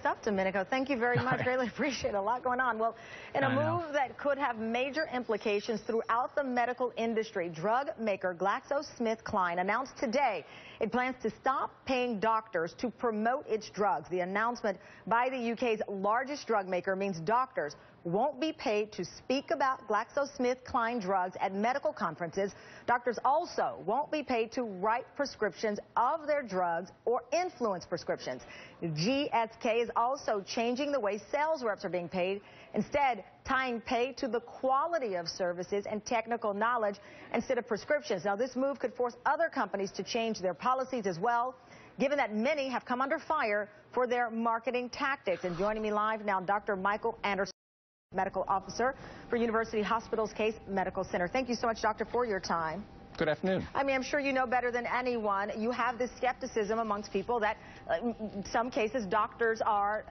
stuff, Domenico. Thank you very much. Really appreciate it. A lot going on. Well, in a move that could have major implications throughout the medical industry, drug maker GlaxoSmithKline announced today it plans to stop paying doctors to promote its drugs. The announcement by the UK's largest drug maker means doctors won't be paid to speak about GlaxoSmithKline drugs at medical conferences. Doctors also won't be paid to write prescriptions of their drugs or influence prescriptions. GSK is also changing the way sales reps are being paid, instead tying pay to the quality of services and technical knowledge instead of prescriptions. Now, this move could force other companies to change their policies as well, given that many have come under fire for their marketing tactics. And joining me live now, Dr. Michael Anderson, Medical Officer for University Hospitals Case Medical Center. Thank you so much, Doctor, for your time. Good afternoon. I mean, I'm sure you know better than anyone. You have this skepticism amongst people that in some cases doctors are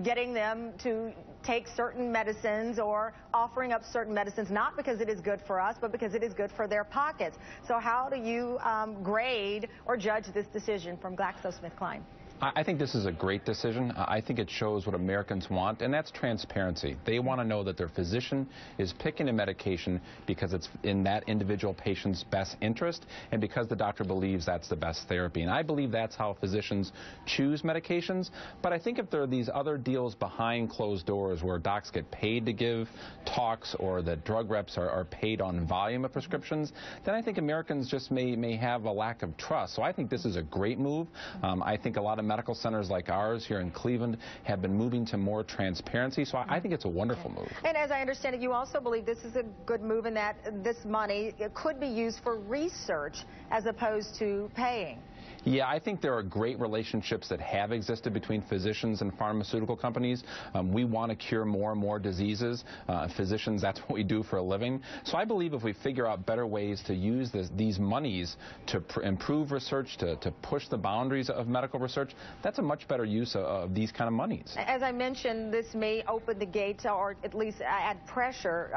getting them to take certain medicines or offering up certain medicines, not because it is good for us, but because it is good for their pockets. So how do you grade or judge this decision from GlaxoSmithKline? I think this is a great decision. I think it shows what Americans want, and that's transparency. They want to know that their physician is picking a medication because it's in that individual patient's best interest and because the doctor believes that's the best therapy. And I believe that's how physicians choose medications. But I think if there are these other deals behind closed doors where docs get paid to give talks or that drug reps are paid on volume of prescriptions, then I think Americans just may have a lack of trust. So I think this is a great move. I think a lot of medical centers like ours here in Cleveland have been moving to more transparency, so I think it's a wonderful move. And as I understand it, you also believe this is a good move in that this money could be used for research as opposed to paying. Yeah, I think there are great relationships that have existed between physicians and pharmaceutical companies. We want to cure more and more diseases. Physicians, that's what we do for a living. So I believe if we figure out better ways to use these monies to improve research, to push the boundaries of medical research, that's a much better use of these kind of monies. As I mentioned, this may open the gates or at least add pressure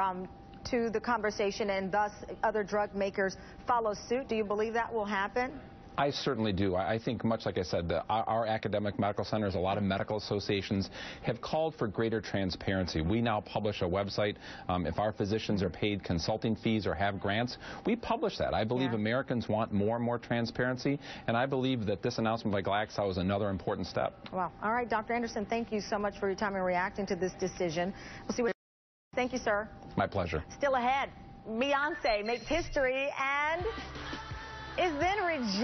to the conversation, and thus other drug makers follow suit. Do you believe that will happen? I certainly do. I think, much like I said, our academic medical centers, a lot of medical associations have called for greater transparency. We now publish a website. If our physicians are paid consulting fees or have grants, we publish that. I believe Americans want more and more transparency, and I believe that this announcement by Glaxo is another important step. Wow. All right, Dr. Anderson, thank you so much for your time and reacting to this decision. We'll see what. Thank you, sir. My pleasure. Still ahead, Beyonce makes history and is then rejected.